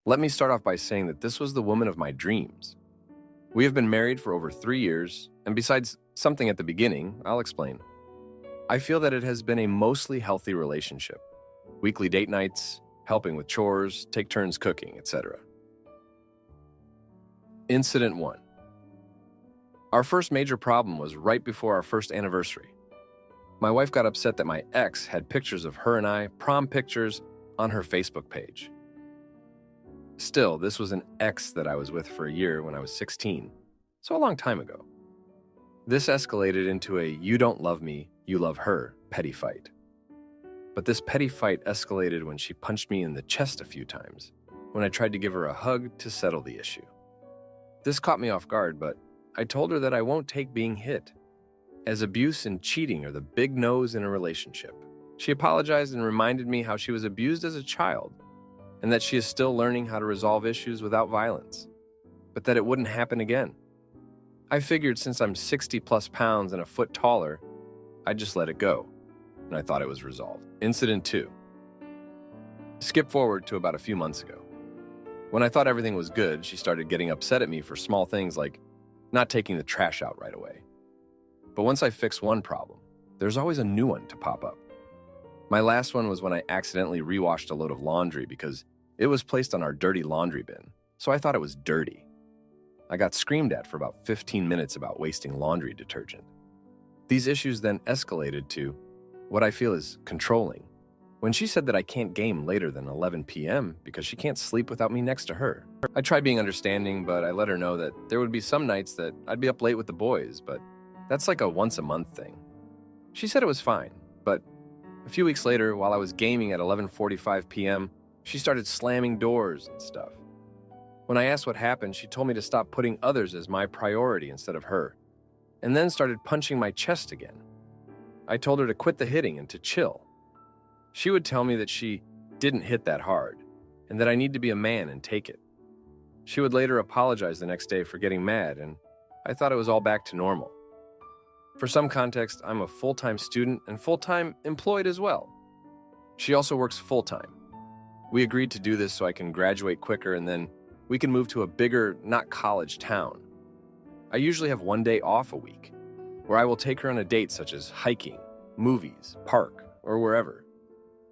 Let me start off by saying that this was the woman of my dreams. We have been married for over 3 years, and besides something at the beginning, I'll explain. I feel that it has been a mostly healthy relationship. Weekly date nights, helping with chores, take turns cooking, etc. Incident 1. Our first major problem was right before our first anniversary. My wife got upset that my ex had pictures of her and I, prom pictures, on her Facebook page. Still, this was an ex that I was with for a year when I was 16, so a long time ago. This escalated into a "you don't love me, you love her" petty fight. But this petty fight escalated when she punched me in the chest a few times, when I tried to give her a hug to settle the issue. This caught me off guard, but I told her that I won't take being hit, as abuse and cheating are the big no's in a relationship. She apologized and reminded me how she was abused as a child, and that she is still learning how to resolve issues without violence, but that it wouldn't happen again. I figured since I'm 60 plus pounds and a foot taller, I'd just let it go, and I thought it was resolved. Incident 2. Skip forward to about a few months ago. When I thought everything was good, she started getting upset at me for small things like not taking the trash out right away. But once I fix one problem, there's always a new one to pop up. My last one was when I accidentally rewashed a load of laundry because it was placed on our dirty laundry bin, so I thought it was dirty. I got screamed at for about 15 minutes about wasting laundry detergent. These issues then escalated to what I feel is controlling. When she said that I can't game later than 11 p.m. because she can't sleep without me next to her. I tried being understanding, but I let her know that there would be some nights that I'd be up late with the boys, but that's like a once-a-month thing. She said it was fine, but a few weeks later, while I was gaming at 11:45 p.m., she started slamming doors and stuff. When I asked what happened, she told me to stop putting others as my priority instead of her, and then started punching my chest again. I told her to quit the hitting and to chill. She would tell me that she didn't hit that hard, and that I need to be a man and take it. She would later apologize the next day for getting mad, and I thought it was all back to normal. For some context, I'm a full-time student and full-time employed as well. She also works full-time. We agreed to do this so I can graduate quicker and then we can move to a bigger, not college town. I usually have one day off a week, where I will take her on a date such as hiking, movies, park, or wherever.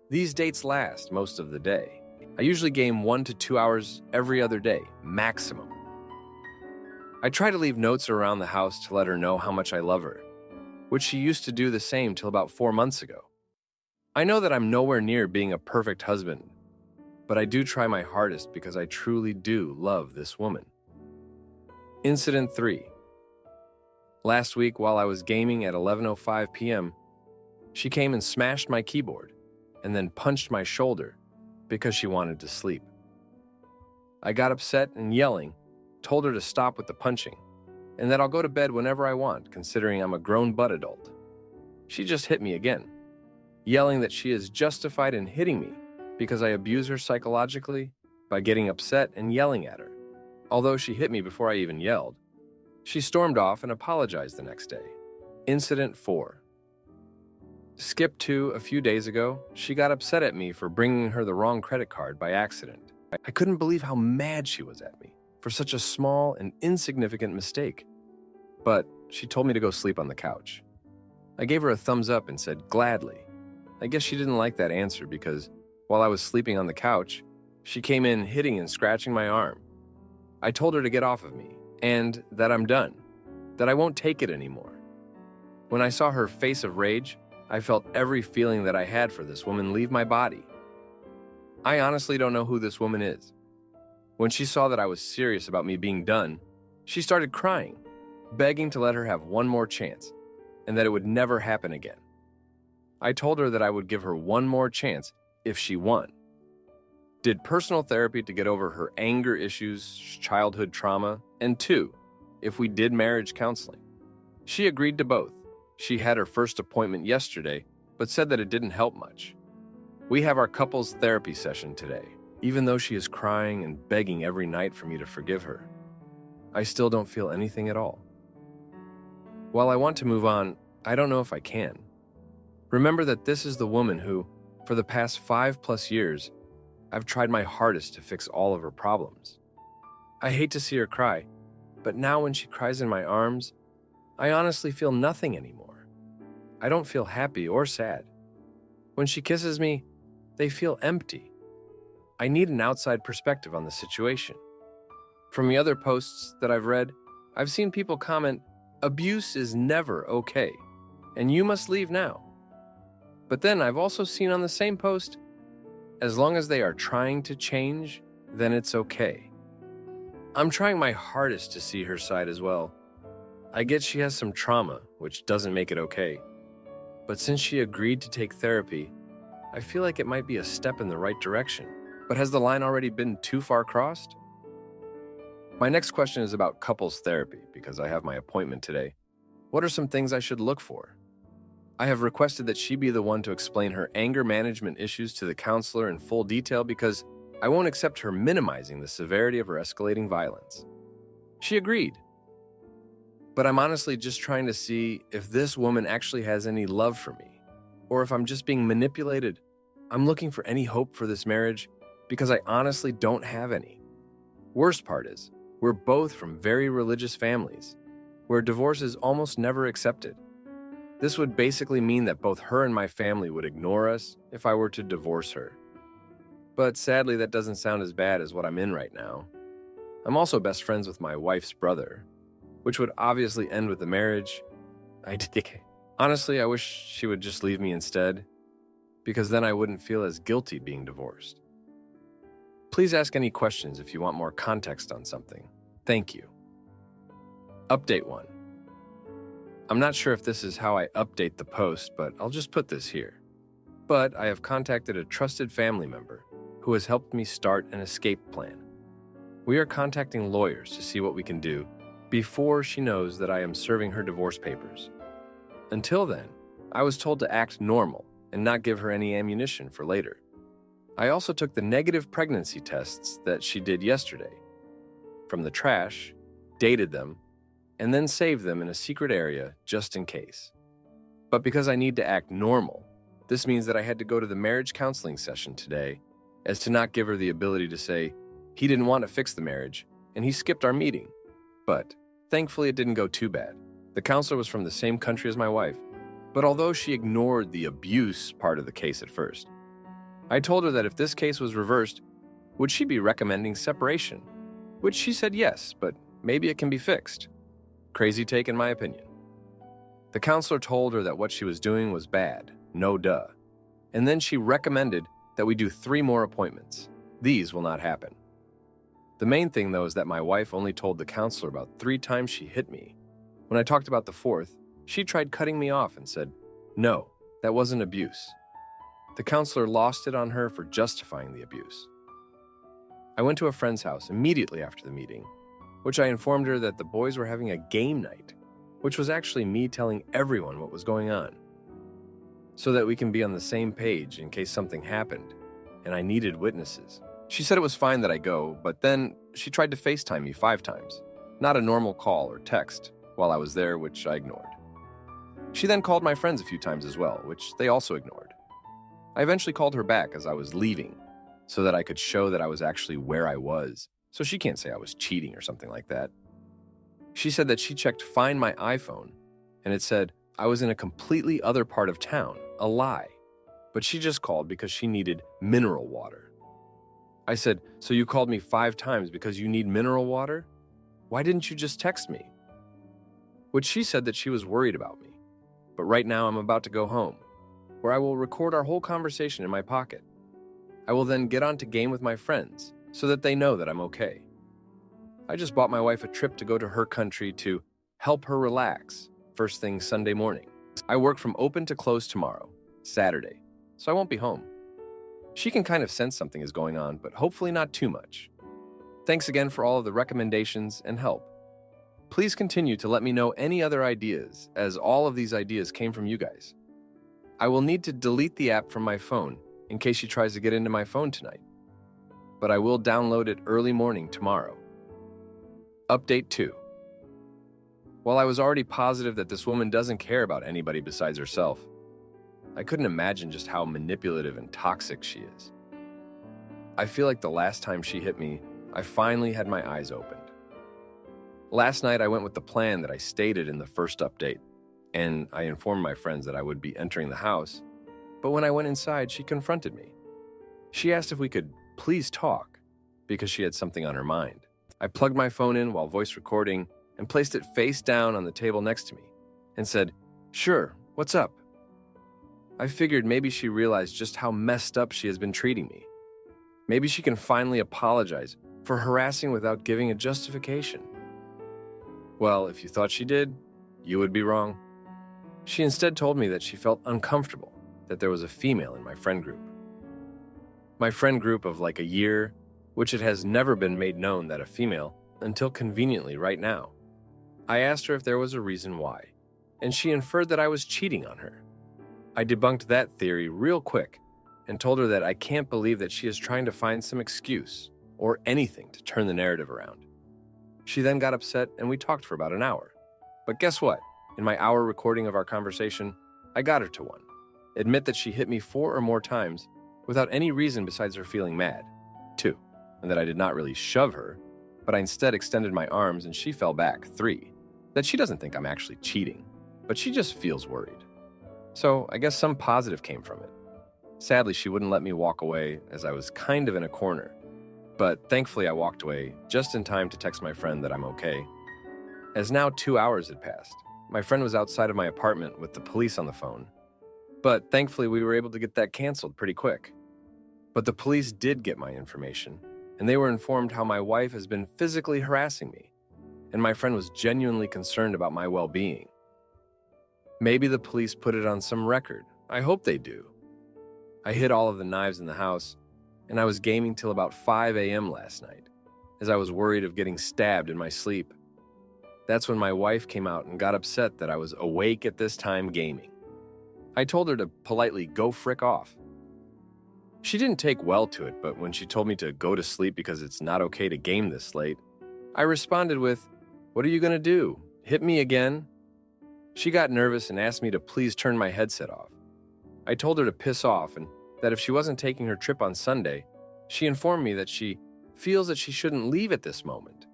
These dates last most of the day. I usually game 1 to 2 hours every other day, maximum. I try to leave notes around the house to let her know how much I love her, which she used to do the same till about 4 months ago. I know that I'm nowhere near being a perfect husband, but I do try my hardest because I truly do love this woman. Incident 3. Last week, while I was gaming at 11:05 p.m., she came and smashed my keyboard and then punched my shoulder because she wanted to sleep. I got upset and yelling, told her to stop with the punching, and that I'll go to bed whenever I want, considering I'm a grown butt adult. She just hit me again, yelling that she is justified in hitting me because I abuse her psychologically by getting upset and yelling at her. Although she hit me before I even yelled, she stormed off and apologized the next day. Incident 4. Skip to a few days ago, she got upset at me for bringing her the wrong credit card by accident. I couldn't believe how mad she was at me for such a small and insignificant mistake. But she told me to go sleep on the couch. I gave her a thumbs up and said, gladly. I guess she didn't like that answer because while I was sleeping on the couch, she came in hitting and scratching my arm. I told her to get off of me and that I'm done, that I won't take it anymore. When I saw her face of rage, I felt every feeling that I had for this woman leave my body. I honestly don't know who this woman is. When she saw that I was serious about me being done, she started crying, begging to let her have one more chance, and that it would never happen again. I told her that I would give her one more chance if she won. Did personal therapy to get over her anger issues, childhood trauma, and 2, if we did marriage counseling. She agreed to both. She had her first appointment yesterday, but said that it didn't help much. We have our couples therapy session today. Even though she is crying and begging every night for me to forgive her, I still don't feel anything at all. While I want to move on, I don't know if I can. Remember that this is the woman who, for the past 5+ years, I've tried my hardest to fix all of her problems. I hate to see her cry, but now when she cries in my arms, I honestly feel nothing anymore. I don't feel happy or sad. When she kisses me, they feel empty. I need an outside perspective on the situation. From the other posts that I've read, I've seen people comment, "Abuse is never okay, and you must leave now." But then I've also seen on the same post, "As long as they are trying to change, then it's okay." I'm trying my hardest to see her side as well. I get she has some trauma, which doesn't make it okay. But since she agreed to take therapy, I feel like it might be a step in the right direction. But has the line already been too far crossed? My next question is about couples therapy because I have my appointment today. What are some things I should look for? I have requested that she be the one to explain her anger management issues to the counselor in full detail because I won't accept her minimizing the severity of her escalating violence. She agreed. But I'm honestly just trying to see if this woman actually has any love for me, or if I'm just being manipulated. I'm looking for any hope for this marriage because I honestly don't have any. Worst part is, we're both from very religious families, where divorce is almost never accepted. This would basically mean that both her and my family would ignore us if I were to divorce her. But sadly, that doesn't sound as bad as what I'm in right now. I'm also best friends with my wife's brother, which would obviously end with the marriage. Honestly, I wish she would just leave me instead, because then I wouldn't feel as guilty being divorced. Please ask any questions if you want more context on something. Thank you. Update 1. I'm not sure if this is how I update the post, but I'll just put this here. But I have contacted a trusted family member who has helped me start an escape plan. We are contacting lawyers to see what we can do before she knows that I am serving her divorce papers. Until then, I was told to act normal and not give her any ammunition for later. I also took the negative pregnancy tests that she did yesterday from the trash, dated them, and then saved them in a secret area just in case. But because I need to act normal, this means that I had to go to the marriage counseling session today as to not give her the ability to say he didn't want to fix the marriage and he skipped our meeting. But thankfully it didn't go too bad. The counselor was from the same country as my wife, but although she ignored the abuse part of the case at first, I told her that if this case was reversed, would she be recommending separation? Which she said yes, but maybe it can be fixed. Crazy take in my opinion. The counselor told her that what she was doing was bad, no duh. And then she recommended that we do 3 more appointments. These will not happen. The main thing though is that my wife only told the counselor about 3 times she hit me. When I talked about the 4th, she tried cutting me off and said, "No, that wasn't abuse." The counselor lost it on her for justifying the abuse. I went to a friend's house immediately after the meeting, which I informed her that the boys were having a game night, which was actually me telling everyone what was going on, so that we can be on the same page in case something happened, and I needed witnesses. She said it was fine that I go, but then she tried to FaceTime me 5 times, not a normal call or text, while I was there, which I ignored. She then called my friends a few times as well, which they also ignored. I eventually called her back as I was leaving, so that I could show that I was actually where I was, so she can't say I was cheating or something like that. She said that she checked Find My iPhone, and it said I was in a completely other part of town, a lie. But she just called because she needed mineral water. I said, "So you called me 5 times because you need mineral water? Why didn't you just text me?" Which she said that she was worried about me. But right now I'm about to go home, where I will record our whole conversation in my pocket. I will then get on to game with my friends so that they know that I'm okay. I just bought my wife a trip to go to her country to help her relax first thing Sunday morning. I work from open to close tomorrow, Saturday, so I won't be home. She can kind of sense something is going on, but hopefully not too much. Thanks again for all of the recommendations and help. Please continue to let me know any other ideas, as all of these ideas came from you guys. I will need to delete the app from my phone in case she tries to get into my phone tonight, but I will download it early morning tomorrow. Update 2. While I was already positive that this woman doesn't care about anybody besides herself, I couldn't imagine just how manipulative and toxic she is. I feel like the last time she hit me, I finally had my eyes opened. Last night, I went with the plan that I stated in the first update, and I informed my friends that I would be entering the house. But when I went inside, she confronted me. She asked if we could please talk, because she had something on her mind. I plugged my phone in while voice recording and placed it face down on the table next to me and said, "Sure, what's up?" I figured maybe she realized just how messed up she has been treating me. Maybe she can finally apologize for harassing without giving a justification. Well, if you thought she did, you would be wrong. She instead told me that she felt uncomfortable that there was a female in my friend group. My friend group of like a year, which it has never been made known that a female until conveniently right now. I asked her if there was a reason why, and she inferred that I was cheating on her. I debunked that theory real quick and told her that I can't believe that she is trying to find some excuse or anything to turn the narrative around. She then got upset and we talked for about an hour. But guess what? In my hour recording of our conversation, I got her to one. Admit that she hit me 4 or more times without any reason besides her feeling mad. 2, and that I did not really shove her, but I instead extended my arms and she fell back. 3, that she doesn't think I'm actually cheating, but she just feels worried. So I guess some positive came from it. Sadly, she wouldn't let me walk away as I was kind of in a corner. But thankfully, I walked away just in time to text my friend that I'm okay. As now 2 hours had passed, my friend was outside of my apartment with the police on the phone. But thankfully, we were able to get that canceled pretty quick. But the police did get my information, and they were informed how my wife has been physically harassing me, and my friend was genuinely concerned about my well-being. Maybe the police put it on some record. I hope they do. I hid all of the knives in the house, and I was gaming till about 5 a.m. last night, as I was worried of getting stabbed in my sleep. That's when my wife came out and got upset that I was awake at this time gaming. I told her to politely go frick off. She didn't take well to it, but when she told me to go to sleep because it's not okay to game this late, I responded with, "What are you gonna do? Hit me again?" She got nervous and asked me to please turn my headset off. I told her to piss off and that if she wasn't taking her trip on Sunday, she informed me that she feels that she shouldn't leave at this moment.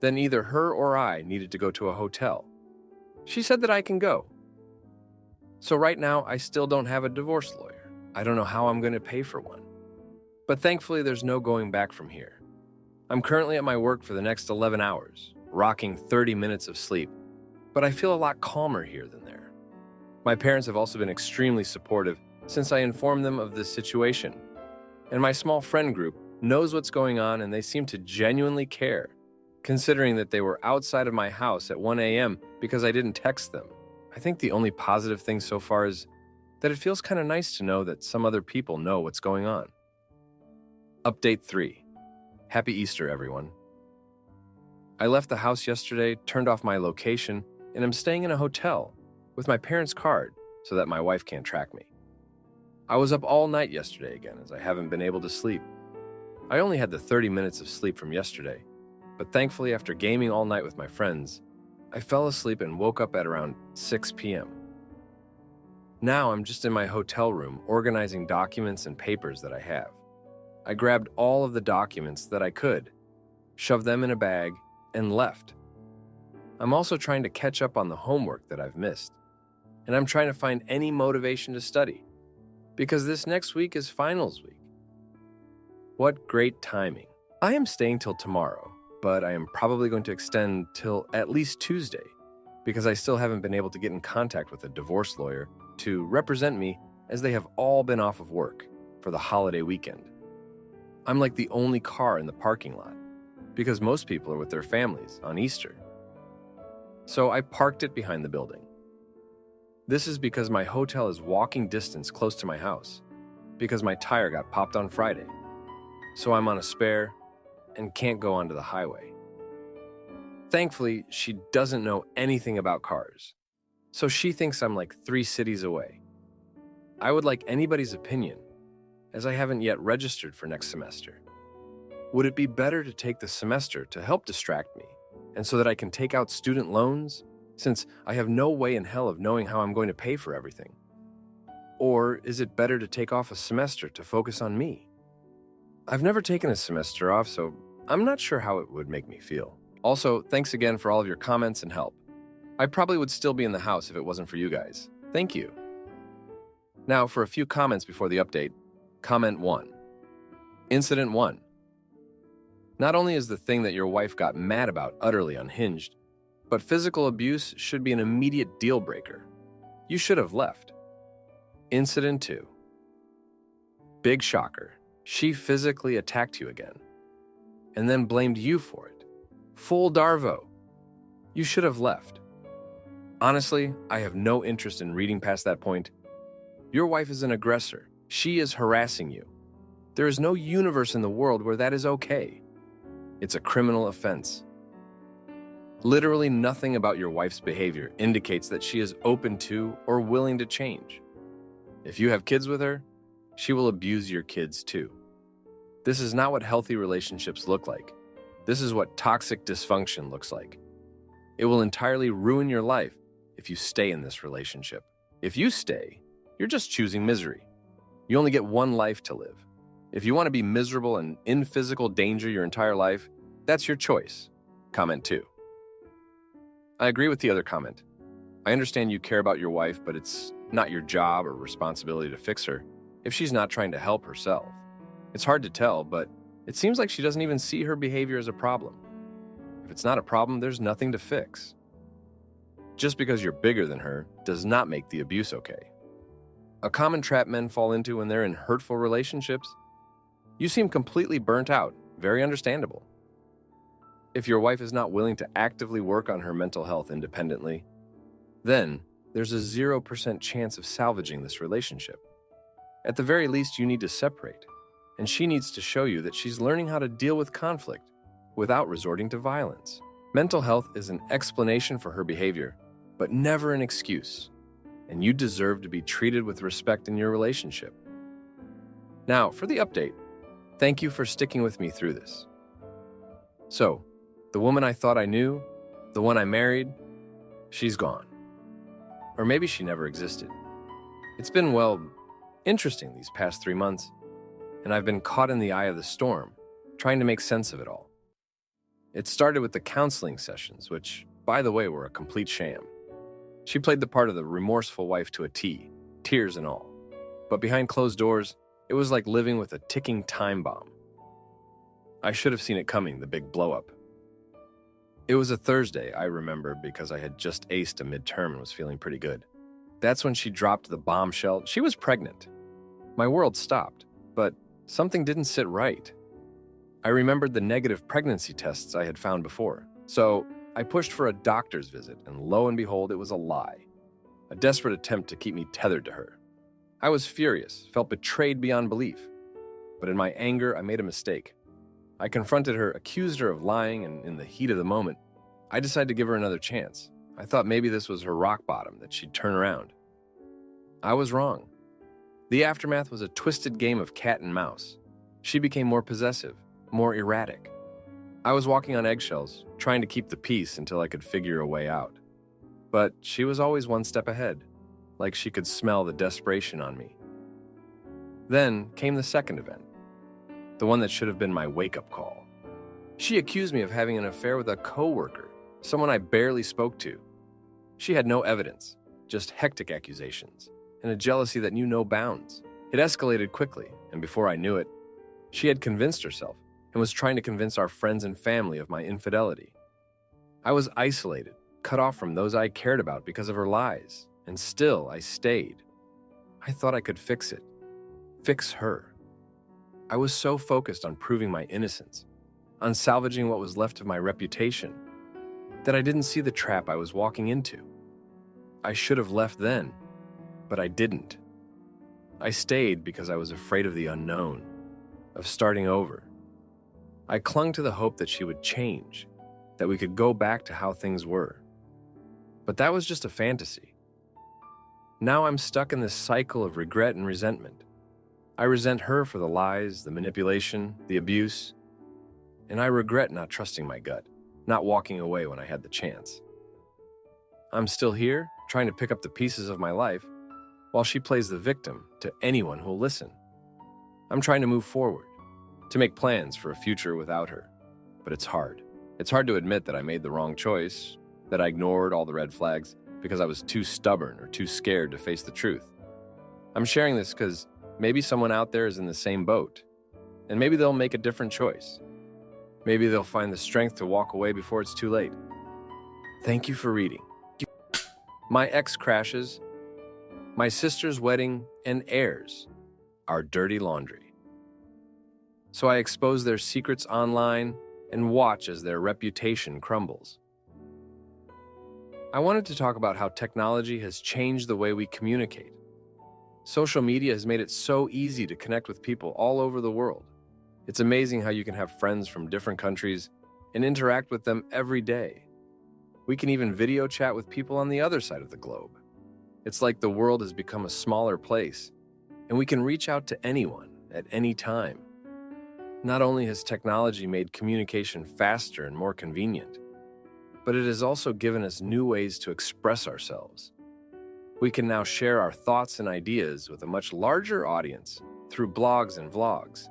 Then either her or I needed to go to a hotel. She said that I can go. So right now, I still don't have a divorce lawyer. I don't know how I'm going to pay for one. But thankfully, there's no going back from here. I'm currently at my work for the next 11 hours, rocking 30 minutes of sleep, but I feel a lot calmer here than there. My parents have also been extremely supportive since I informed them of this situation. And my small friend group knows what's going on and they seem to genuinely care, considering that they were outside of my house at 1 a.m. because I didn't text them. I think the only positive thing so far is that it feels kind of nice to know that some other people know what's going on. Update 3. Happy Easter, everyone. I left the house yesterday, turned off my location, and I'm staying in a hotel with my parents' card so that my wife can't track me. I was up all night yesterday again as I haven't been able to sleep. I only had the 30 minutes of sleep from yesterday, but thankfully after gaming all night with my friends, I fell asleep and woke up at around 6 p.m. Now I'm just in my hotel room organizing documents and papers that I have. I grabbed all of the documents that I could, shoved them in a bag, and left. I'm also trying to catch up on the homework that I've missed, and I'm trying to find any motivation to study, because this next week is finals week. What great timing. I am staying till tomorrow, but I am probably going to extend till at least Tuesday, because I still haven't been able to get in contact with a divorce lawyer to represent me as they have all been off of work for the holiday weekend. I'm like the only car in the parking lot, because most people are with their families on Easter. So I parked it behind the building. This is because my hotel is walking distance close to my house, because my tire got popped on Friday. So I'm on a spare and can't go onto the highway. Thankfully, she doesn't know anything about cars, so she thinks I'm like 3 cities away. I would like anybody's opinion, as I haven't yet registered for next semester. Would it be better to take the semester to help distract me, and so that I can take out student loans, since I have no way in hell of knowing how I'm going to pay for everything? Or is it better to take off a semester to focus on me? I've never taken a semester off, so I'm not sure how it would make me feel. Also, thanks again for all of your comments and help. I probably would still be in the house if it wasn't for you guys. Thank you. Now, for a few comments before the update. Comment 1. Incident 1. Not only is the thing that your wife got mad about utterly unhinged, but physical abuse should be an immediate deal breaker. You should have left. Incident 2. Big shocker. She physically attacked you again, and then blamed you for it. Full Darvo. You should have left. Honestly, I have no interest in reading past that point. Your wife is an aggressor. She is harassing you. There is no universe in the world where that is okay. It's a criminal offense. Literally nothing about your wife's behavior indicates that she is open to or willing to change. If you have kids with her, she will abuse your kids too. This is not what healthy relationships look like. This is what toxic dysfunction looks like. It will entirely ruin your life if you stay in this relationship. If you stay, you're just choosing misery. You only get one life to live. If you want to be miserable and in physical danger your entire life, that's your choice. Comment 2. I agree with the other comment. I understand you care about your wife, but it's not your job or responsibility to fix her if she's not trying to help herself. It's hard to tell, but it seems like she doesn't even see her behavior as a problem. If it's not a problem, there's nothing to fix. Just because you're bigger than her does not make the abuse okay. A common trap men fall into when they're in hurtful relationships. You seem completely burnt out, very understandable. If your wife is not willing to actively work on her mental health independently, then there's a 0% chance of salvaging this relationship. At the very least, you need to separate, and she needs to show you that she's learning how to deal with conflict without resorting to violence. Mental health is an explanation for her behavior, but never an excuse, and you deserve to be treated with respect in your relationship. Now, for the update. Thank you for sticking with me through this. So, the woman I thought I knew, the one I married, she's gone. Or maybe she never existed. It's been, interesting these past 3 months, and I've been caught in the eye of the storm, trying to make sense of it all. It started with the counseling sessions, which, by the way, were a complete sham. She played the part of the remorseful wife to a T, tears and all. But behind closed doors, it was like living with a ticking time bomb. I should have seen it coming, the big blow-up. It was a Thursday, I remember, because I had just aced a midterm and was feeling pretty good. That's when she dropped the bombshell. She was pregnant. My world stopped, but something didn't sit right. I remembered the negative pregnancy tests I had found before. So I pushed for a doctor's visit, and lo and behold, it was a lie. A desperate attempt to keep me tethered to her. I was furious, felt betrayed beyond belief. But in my anger, I made a mistake. I confronted her, accused her of lying, and in the heat of the moment, I decided to give her another chance. I thought maybe this was her rock bottom, that she'd turn around. I was wrong. The aftermath was a twisted game of cat and mouse. She became more possessive, more erratic. I was walking on eggshells, trying to keep the peace until I could figure a way out. But she was always one step ahead, like she could smell the desperation on me. Then came the second event, the one that should have been my wake-up call. She accused me of having an affair with a coworker, someone I barely spoke to. She had no evidence, just hectic accusations, and a jealousy that knew no bounds. It escalated quickly, and before I knew it, she had convinced herself and was trying to convince our friends and family of my infidelity. I was isolated, cut off from those I cared about because of her lies, and still I stayed. I thought I could fix it. Fix her. I was so focused on proving my innocence, on salvaging what was left of my reputation, that I didn't see the trap I was walking into. I should have left then, but I didn't. I stayed because I was afraid of the unknown, of starting over. I clung to the hope that she would change, that we could go back to how things were. But that was just a fantasy. Now I'm stuck in this cycle of regret and resentment. I resent her for the lies, the manipulation, the abuse, and I regret not trusting my gut, not walking away when I had the chance. I'm still here, trying to pick up the pieces of my life, while she plays the victim to anyone who'll listen. I'm trying to move forward, to make plans for a future without her. But it's hard. It's hard to admit that I made the wrong choice, that I ignored all the red flags because I was too stubborn or too scared to face the truth. I'm sharing this because maybe someone out there is in the same boat, and maybe they'll make a different choice. Maybe they'll find the strength to walk away before it's too late. Thank you for reading. My ex crashes, my sister's wedding, and heirs are dirty laundry. So I expose their secrets online and watch as their reputation crumbles. I wanted to talk about how technology has changed the way we communicate. Social media has made it so easy to connect with people all over the world. It's amazing how you can have friends from different countries and interact with them every day. We can even video chat with people on the other side of the globe. It's like the world has become a smaller place, and we can reach out to anyone at any time. Not only has technology made communication faster and more convenient, but it has also given us new ways to express ourselves. We can now share our thoughts and ideas with a much larger audience through blogs and vlogs.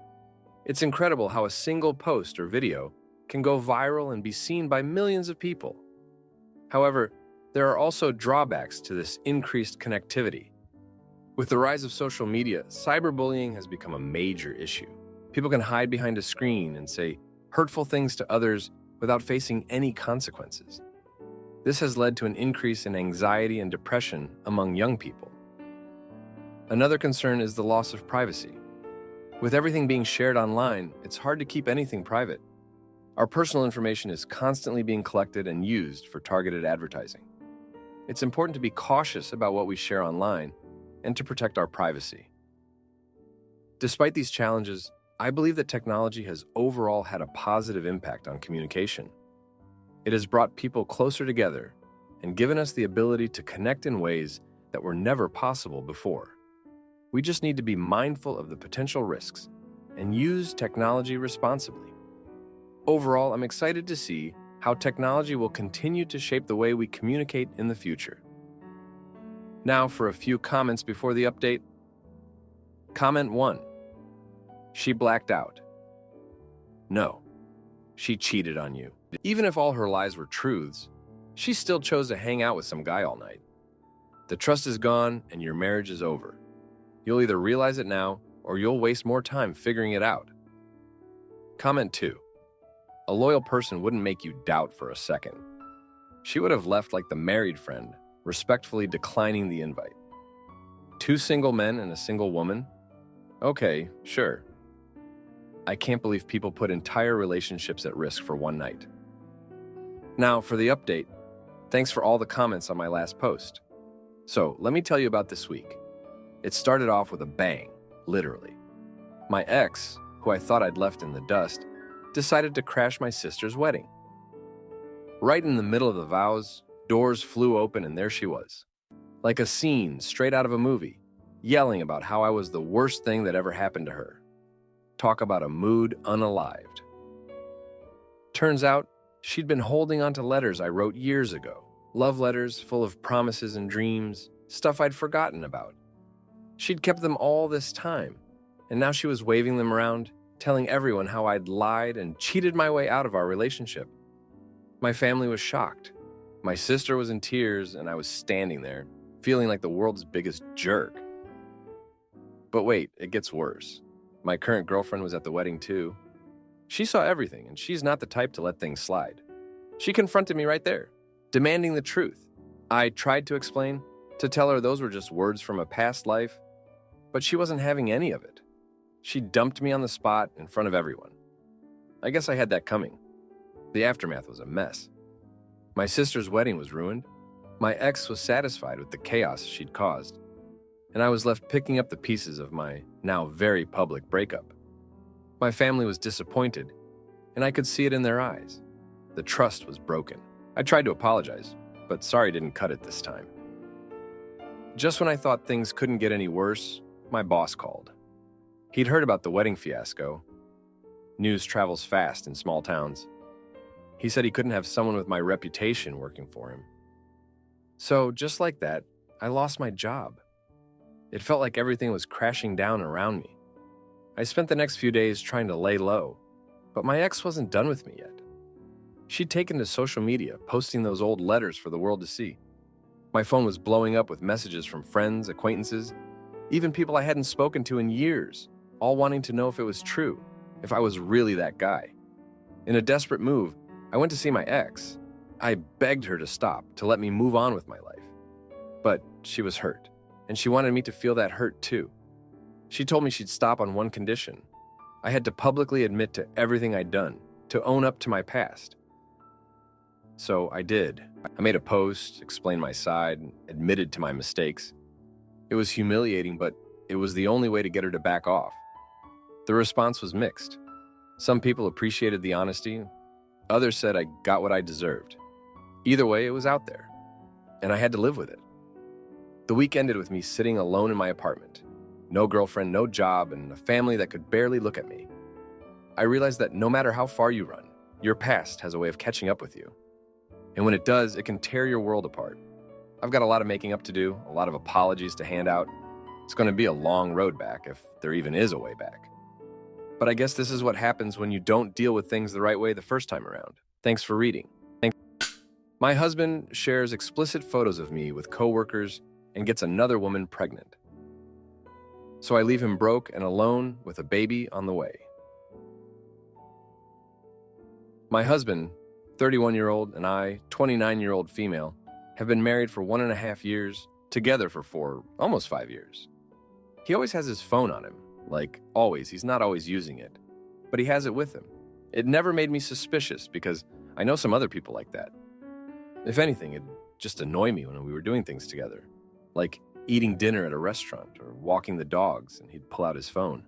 It's incredible how a single post or video can go viral and be seen by millions of people. However, there are also drawbacks to this increased connectivity. With the rise of social media, cyberbullying has become a major issue. People can hide behind a screen and say hurtful things to others without facing any consequences. This has led to an increase in anxiety and depression among young people. Another concern is the loss of privacy. With everything being shared online, it's hard to keep anything private. Our personal information is constantly being collected and used for targeted advertising. It's important to be cautious about what we share online and to protect our privacy. Despite these challenges, I believe that technology has overall had a positive impact on communication. It has brought people closer together and given us the ability to connect in ways that were never possible before. We just need to be mindful of the potential risks and use technology responsibly. Overall, I'm excited to see how technology will continue to shape the way we communicate in the future. Now for a few comments before the update. Comment 1. She blacked out. No, she cheated on you. Even if all her lies were truths, she still chose to hang out with some guy all night. The trust is gone and your marriage is over. You'll either realize it now or you'll waste more time figuring it out. Comment 2. A loyal person wouldn't make you doubt for a second. She would have left like the married friend, respectfully declining the invite. 2 single men and a single woman? Okay, sure. I can't believe people put entire relationships at risk for one night. Now, for the update, thanks for all the comments on my last post. So, let me tell you about this week. It started off with a bang, literally. My ex, who I thought I'd left in the dust, decided to crash my sister's wedding. Right in the middle of the vows, doors flew open and there she was. Like a scene straight out of a movie, yelling about how I was the worst thing that ever happened to her. Talk about a mood unalived. Turns out, she'd been holding on to letters I wrote years ago. Love letters full of promises and dreams, stuff I'd forgotten about. She'd kept them all this time, and now she was waving them around, telling everyone how I'd lied and cheated my way out of our relationship. My family was shocked. My sister was in tears, and I was standing there, feeling like the world's biggest jerk. But wait, it gets worse. My current girlfriend was at the wedding too. She saw everything, and she's not the type to let things slide. She confronted me right there, demanding the truth. I tried to explain, to tell her those were just words from a past life, but she wasn't having any of it. She dumped me on the spot in front of everyone. I guess I had that coming. The aftermath was a mess. My sister's wedding was ruined. My ex was satisfied with the chaos she'd caused, and I was left picking up the pieces of my now very public breakup. My family was disappointed, and I could see it in their eyes. The trust was broken. I tried to apologize, but sorry didn't cut it this time. Just when I thought things couldn't get any worse, my boss called. He'd heard about the wedding fiasco. News travels fast in small towns. He said he couldn't have someone with my reputation working for him. So, just like that, I lost my job. It felt like everything was crashing down around me. I spent the next few days trying to lay low, but my ex wasn't done with me yet. She'd taken to social media, posting those old letters for the world to see. My phone was blowing up with messages from friends, acquaintances, even people I hadn't spoken to in years, all wanting to know if it was true, if I was really that guy. In a desperate move, I went to see my ex. I begged her to stop, to let me move on with my life. But she was hurt, and she wanted me to feel that hurt too. She told me she'd stop on one condition. I had to publicly admit to everything I'd done, to own up to my past. So I did. I made a post, explained my side, and admitted to my mistakes. It was humiliating, but it was the only way to get her to back off. The response was mixed. Some people appreciated the honesty. Others said I got what I deserved. Either way, it was out there, and I had to live with it. The week ended with me sitting alone in my apartment. No girlfriend, no job, and a family that could barely look at me. I realized that no matter how far you run, your past has a way of catching up with you. And when it does, it can tear your world apart. I've got a lot of making up to do, a lot of apologies to hand out. It's going to be a long road back, if there even is a way back. But I guess this is what happens when you don't deal with things the right way the first time around. Thanks for reading. My husband shares explicit photos of me with coworkers and gets another woman pregnant. So I leave him broke and alone with a baby on the way. My husband, 31-year-old, and I, 29-year-old female, have been married for 1.5 years, together for almost 5 years. He always has his phone on him. Like, always. He's not always using it, but he has it with him. It never made me suspicious because I know some other people like that. If anything, it'd just annoy me when we were doing things together, like eating dinner at a restaurant or walking the dogs, and he'd pull out his phone.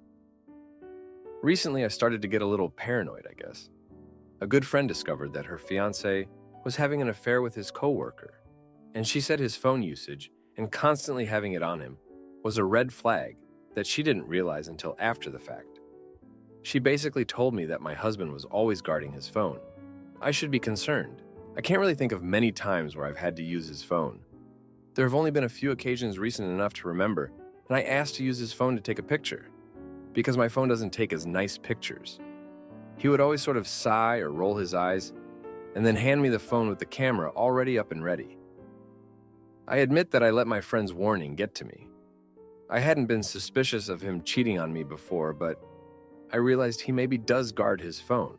Recently, I started to get a little paranoid, I guess. A good friend discovered that her fiancé was having an affair with his coworker, and she said his phone usage and constantly having it on him was a red flag that she didn't realize until after the fact. She basically told me that my husband was always guarding his phone. I should be concerned. I can't really think of many times where I've had to use his phone. There have only been a few occasions recent enough to remember, and I asked to use his phone to take a picture, because my phone doesn't take as nice pictures. He would always sort of sigh or roll his eyes, and then hand me the phone with the camera already up and ready. I admit that I let my friend's warning get to me. I hadn't been suspicious of him cheating on me before, but I realized he maybe does guard his phone.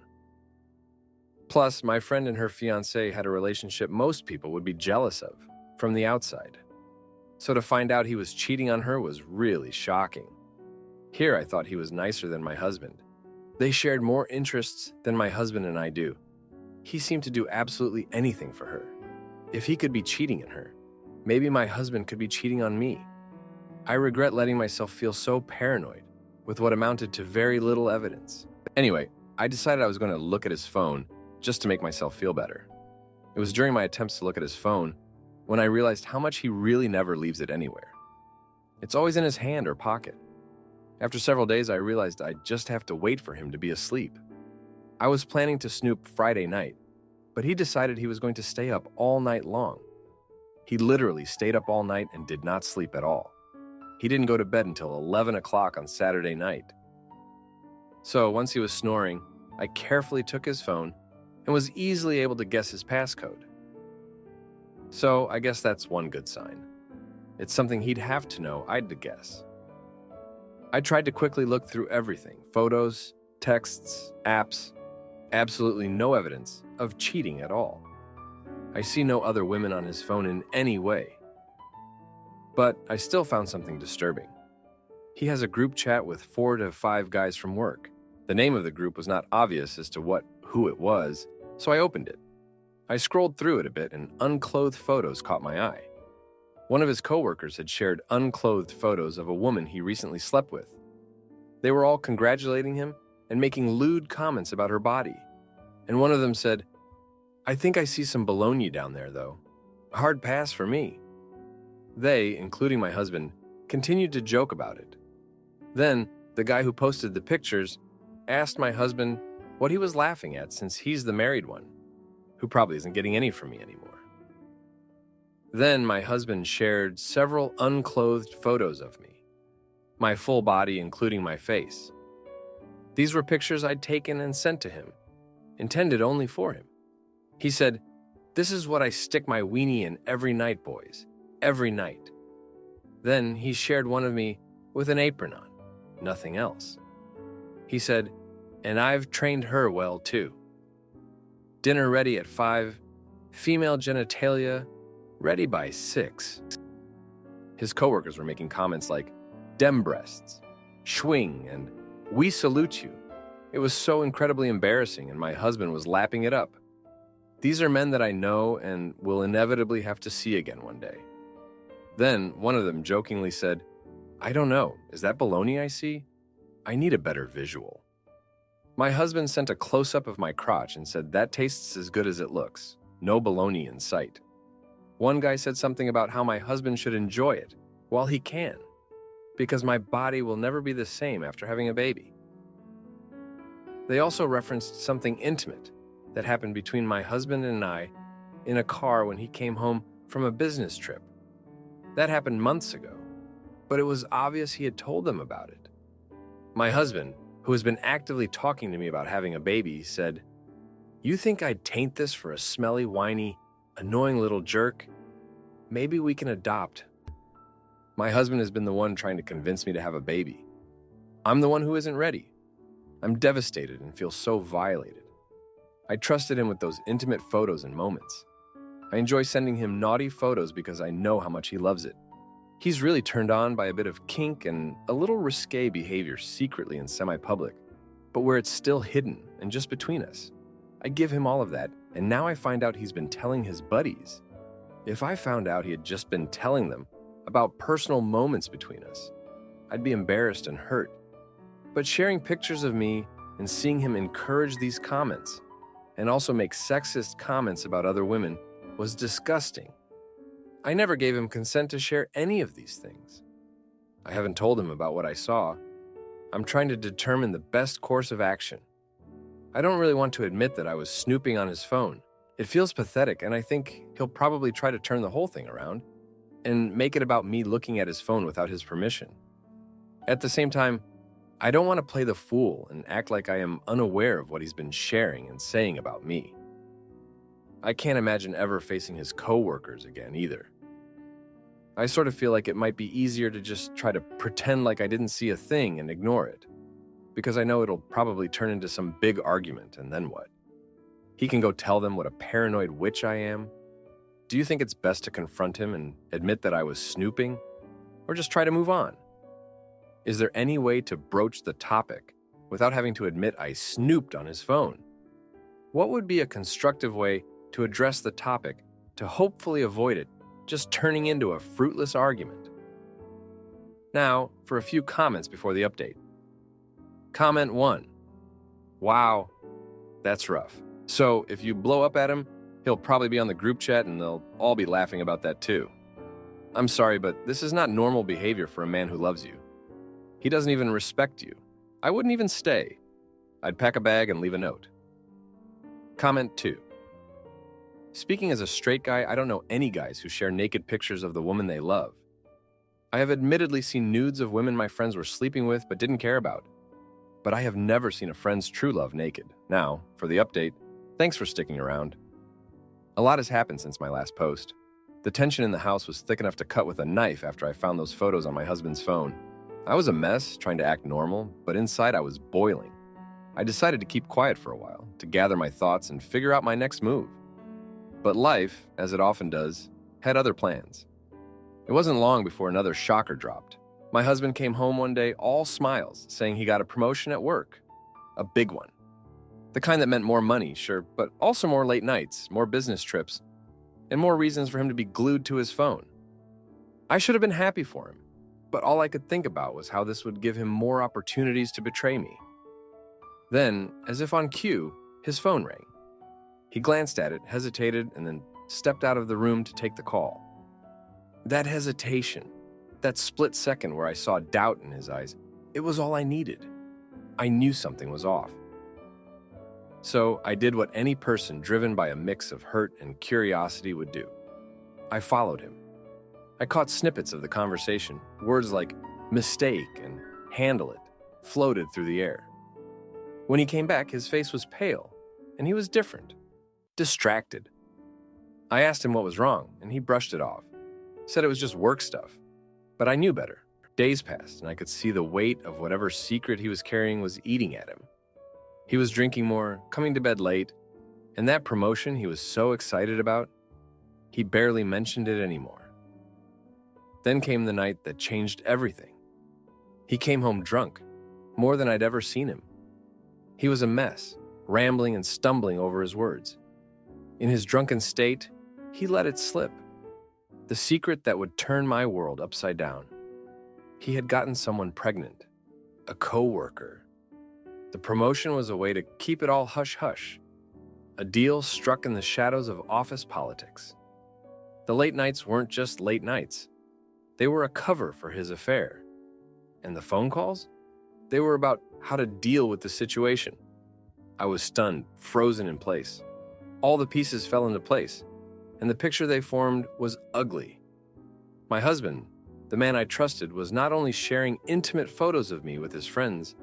Plus, my friend and her fiancé had a relationship most people would be jealous of from the outside. So to find out he was cheating on her was really shocking. Here I thought he was nicer than my husband. They shared more interests than my husband and I do. He seemed to do absolutely anything for her. If he could be cheating on her, maybe my husband could be cheating on me. I regret letting myself feel so paranoid with what amounted to very little evidence. Anyway, I decided I was going to look at his phone just to make myself feel better. It was during my attempts to look at his phone when I realized how much he really never leaves it anywhere. It's always in his hand or pocket. After several days, I realized I'd just have to wait for him to be asleep. I was planning to snoop Friday night, but he decided he was going to stay up all night long. He literally stayed up all night and did not sleep at all. He didn't go to bed until 11 o'clock on Saturday night. So once he was snoring, I carefully took his phone and was easily able to guess his passcode. So I guess that's one good sign. It's something he'd have to know I'd to guess. I tried to quickly look through everything, photos, texts, apps, absolutely no evidence of cheating at all. I see no other women on his phone in any way. But I still found something disturbing. He has a group chat with 4 to 5 guys from work. The name of the group was not obvious as to who it was, so I opened it. I scrolled through it a bit and unclothed photos caught my eye. One of his coworkers had shared unclothed photos of a woman he recently slept with. They were all congratulating him and making lewd comments about her body. And one of them said, "I think I see some bologna down there, though. Hard pass for me." They, including my husband, continued to joke about it. Then, the guy who posted the pictures asked my husband what he was laughing at since he's the married one, who probably isn't getting any from me anymore. Then my husband shared several unclothed photos of me, my full body including my face. These were pictures I'd taken and sent to him, intended only for him. He said, "This is what I stick my weenie in every night, boys. Every night." Then he shared one of me with an apron on, nothing else. He said, "And I've trained her well too. Dinner ready at 5, female genitalia ready by 6. His coworkers were making comments like, "Dem breasts," "Schwing," and "We salute you." It was so incredibly embarrassing, and my husband was lapping it up. These are men that I know and will inevitably have to see again one day. Then one of them jokingly said, "I don't know, is that baloney I see? I need a better visual." My husband sent a close-up of my crotch and said, "That tastes as good as it looks. No baloney in sight." One guy said something about how my husband should enjoy it while he can, because my body will never be the same after having a baby. They also referenced something intimate that happened between my husband and I in a car when he came home from a business trip. That happened months ago, but it was obvious he had told them about it. My husband, who has been actively talking to me about having a baby, said, "You think I'd taint this for a smelly, whiny, annoying little jerk? Maybe we can adopt." My husband has been the one trying to convince me to have a baby. I'm the one who isn't ready. I'm devastated and feel so violated. I trusted him with those intimate photos and moments. I enjoy sending him naughty photos because I know how much he loves it. He's really turned on by a bit of kink and a little risque behavior secretly and semi-public, but where it's still hidden and just between us. I give him all of that, and now I find out he's been telling his buddies. If I found out he had just been telling them about personal moments between us, I'd be embarrassed and hurt. But sharing pictures of me and seeing him encourage these comments and also make sexist comments about other women was disgusting. I never gave him consent to share any of these things. I haven't told him about what I saw. I'm trying to determine the best course of action. I don't really want to admit that I was snooping on his phone. It feels pathetic, and I think he'll probably try to turn the whole thing around and make it about me looking at his phone without his permission. At the same time, I don't want to play the fool and act like I am unaware of what he's been sharing and saying about me. I can't imagine ever facing his coworkers again either. I sort of feel like it might be easier to just try to pretend like I didn't see a thing and ignore it, because I know it'll probably turn into some big argument, and then what? He can go tell them what a paranoid witch I am? Do you think it's best to confront him and admit that I was snooping, or just try to move on? Is there any way to broach the topic without having to admit I snooped on his phone? What would be a constructive way to address the topic to hopefully avoid it just turning into a fruitless argument? Now, for a few comments before the update. Comment 1. Wow, that's rough. So if you blow up at him, he'll probably be on the group chat and they'll all be laughing about that too. I'm sorry, but this is not normal behavior for a man who loves you. He doesn't even respect you. I wouldn't even stay. I'd pack a bag and leave a note. Comment 2. Speaking as a straight guy, I don't know any guys who share naked pictures of the woman they love. I have admittedly seen nudes of women my friends were sleeping with but didn't care about. But I have never seen a friend's true love naked. Now, for the update, thanks for sticking around. A lot has happened since my last post. The tension in the house was thick enough to cut with a knife after I found those photos on my husband's phone. I was a mess, trying to act normal, but inside I was boiling. I decided to keep quiet for a while, to gather my thoughts and figure out my next move. But life, as it often does, had other plans. It wasn't long before another shocker dropped. My husband came home one day all smiles, saying he got a promotion at work. A big one. The kind that meant more money, sure, but also more late nights, more business trips, and more reasons for him to be glued to his phone. I should have been happy for him, but all I could think about was how this would give him more opportunities to betray me. Then, as if on cue, his phone rang. He glanced at it, hesitated, and then stepped out of the room to take the call. That hesitation, that split second where I saw doubt in his eyes, it was all I needed. I knew something was off. So I did what any person driven by a mix of hurt and curiosity would do. I followed him. I caught snippets of the conversation. Words like mistake and handle it floated through the air. When he came back, his face was pale, and he was different, distracted. I asked him what was wrong, and he brushed it off, said it was just work stuff. But I knew better. Days passed, and I could see the weight of whatever secret he was carrying was eating at him. He was drinking more, coming to bed late, and that promotion he was so excited about, he barely mentioned it anymore. Then came the night that changed everything. He came home drunk, more than I'd ever seen him. He was a mess, rambling and stumbling over his words. In his drunken state, he let it slip. The secret that would turn my world upside down. He had gotten someone pregnant, a co-worker. The promotion was a way to keep it all hush-hush, a deal struck in the shadows of office politics. The late nights weren't just late nights. They were a cover for his affair. And the phone calls? They were about how to deal with the situation. I was stunned, frozen in place. All the pieces fell into place, and the picture they formed was ugly. My husband, the man I trusted, was not only sharing intimate photos of me with his friends,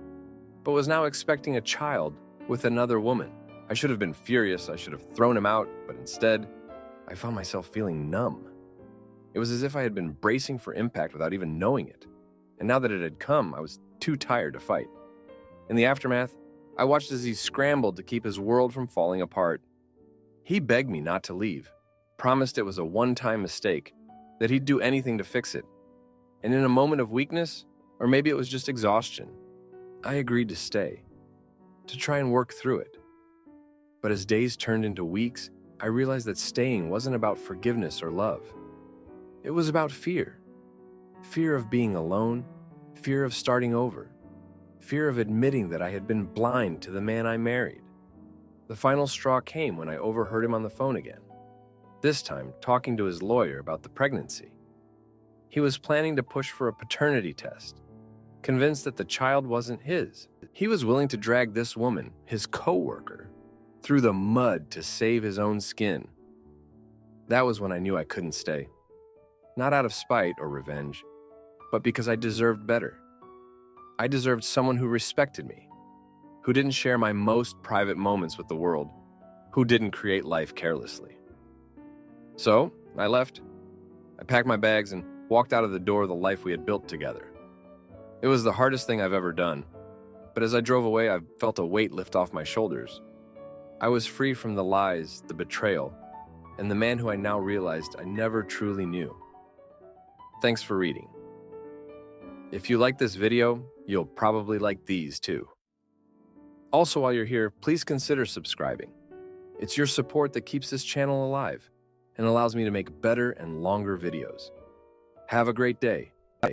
but was now expecting a child with another woman. I should have been furious, I should have thrown him out, but instead, I found myself feeling numb. It was as if I had been bracing for impact without even knowing it, and now that it had come, I was too tired to fight. In the aftermath, I watched as he scrambled to keep his world from falling apart. He begged me not to leave, promised it was a one-time mistake, that he'd do anything to fix it. And in a moment of weakness, or maybe it was just exhaustion, I agreed to stay, to try and work through it. But as days turned into weeks, I realized that staying wasn't about forgiveness or love. It was about fear. Fear of being alone, fear of starting over, fear of admitting that I had been blind to the man I married. The final straw came when I overheard him on the phone again, this time talking to his lawyer about the pregnancy. He was planning to push for a paternity test, convinced that the child wasn't his. He was willing to drag this woman, his co-worker, through the mud to save his own skin. That was when I knew I couldn't stay. Not out of spite or revenge, but because I deserved better. I deserved someone who respected me, who didn't share my most private moments with the world, who didn't create life carelessly. So, I left. I packed my bags and walked out of the door of the life we had built together. It was the hardest thing I've ever done, but as I drove away, I felt a weight lift off my shoulders. I was free from the lies, the betrayal, and the man who I now realized I never truly knew. Thanks for reading. If you like this video, you'll probably like these too. Also, while you're here, please consider subscribing. It's your support that keeps this channel alive and allows me to make better and longer videos. Have a great day.